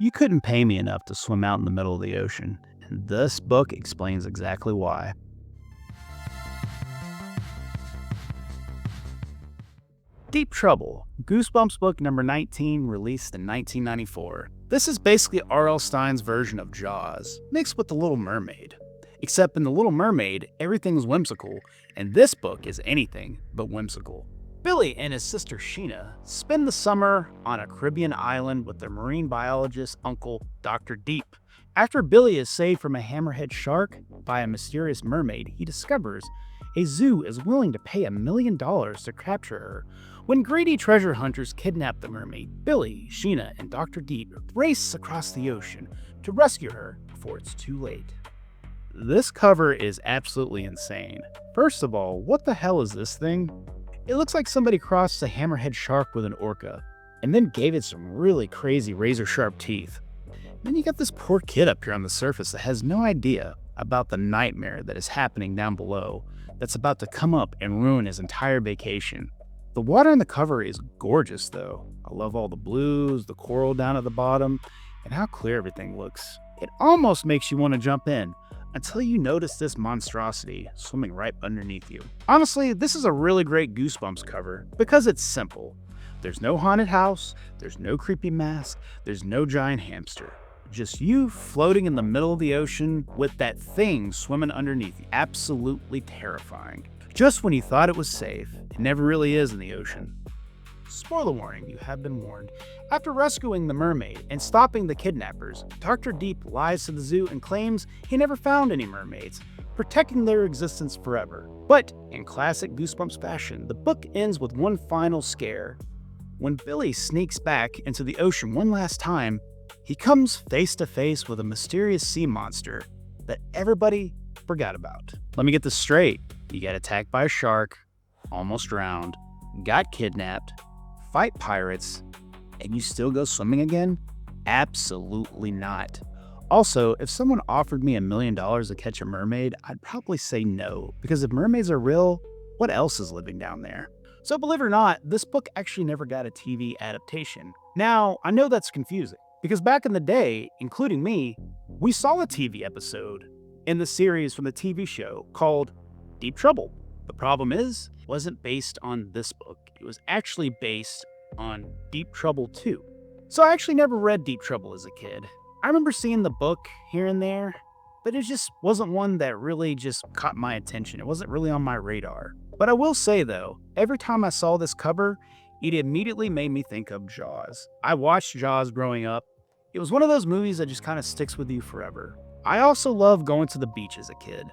You couldn't pay me enough to swim out in the middle of the ocean, and this book explains exactly why. Deep Trouble, Goosebumps book number 19, released in 1994. This is basically R.L. Stine's version of Jaws, mixed with The Little Mermaid. Except in The Little Mermaid, everything's whimsical, and this book is anything but whimsical. Billy and his sister Sheena spend the summer on a Caribbean island with their marine biologist uncle, Dr. Deep. After Billy is saved from a hammerhead shark by a mysterious mermaid, he discovers a zoo is willing to pay $1 million to capture her. When greedy treasure hunters kidnap the mermaid, Billy, Sheena, and Dr. Deep race across the ocean to rescue her before it's too late. This cover is absolutely insane. First of all, what the hell is this thing? It looks like somebody crossed a hammerhead shark with an orca, and then gave it some really crazy razor-sharp teeth. Then you got this poor kid up here on the surface that has no idea about the nightmare that is happening down below that's about to come up and ruin his entire vacation. The water on the cover is gorgeous though. I love all the blues, the coral down at the bottom, and how clear everything looks. It almost makes you want to jump in, until you notice this monstrosity swimming right underneath you. Honestly, this is a really great Goosebumps cover because it's simple. There's no haunted house, there's no creepy mask, there's no giant hamster. Just you floating in the middle of the ocean with that thing swimming underneath you. Absolutely terrifying. Just when you thought it was safe, it never really is in the ocean. Spoiler warning, you have been warned. After rescuing the mermaid and stopping the kidnappers, Dr. Deep lies to the zoo and claims he never found any mermaids, protecting their existence forever. But in classic Goosebumps fashion, the book ends with one final scare. When Billy sneaks back into the ocean one last time, he comes face to face with a mysterious sea monster that everybody forgot about. Let me get this straight. You got attacked by a shark, almost drowned, got kidnapped, fight pirates, and you still go swimming again? Absolutely not. Also, if someone offered me $1 million to catch a mermaid, I'd probably say no, because if mermaids are real, what else is living down there? So believe it or not, this book actually never got a TV adaptation. Now, I know that's confusing, because back in the day, including me, we saw a TV episode in the series from the TV show called Deep Trouble. The problem is, it wasn't based on this book. It was actually based on Deep Trouble 2. So I actually never read Deep Trouble as a kid. I remember seeing the book here and there, but it just wasn't one that really just caught my attention. It wasn't really on my radar. But I will say though, every time I saw this cover, it immediately made me think of Jaws. I watched Jaws growing up. It was one of those movies that just kind of sticks with you forever. I also loved going to the beach as a kid.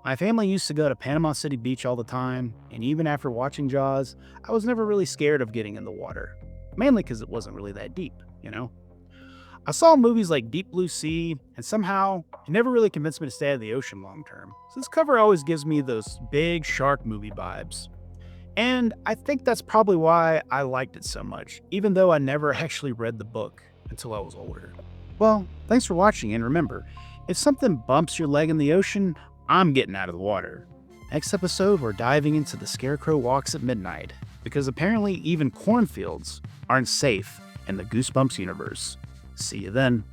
My family used to go to Panama City Beach all the time, and even after watching Jaws, I was never really scared of getting in the water. Mainly because it wasn't really that deep, you know? I saw movies like Deep Blue Sea, and somehow, it never really convinced me to stay out of the ocean long term. So this cover always gives me those big shark movie vibes. And I think that's probably why I liked it so much, even though I never actually read the book until I was older. Well, thanks for watching, and remember, if something bumps your leg in the ocean, I'm getting out of the water. Next episode, we're diving into the Scarecrow Walks at Midnight, because apparently even cornfields aren't safe in the Goosebumps universe. See you then.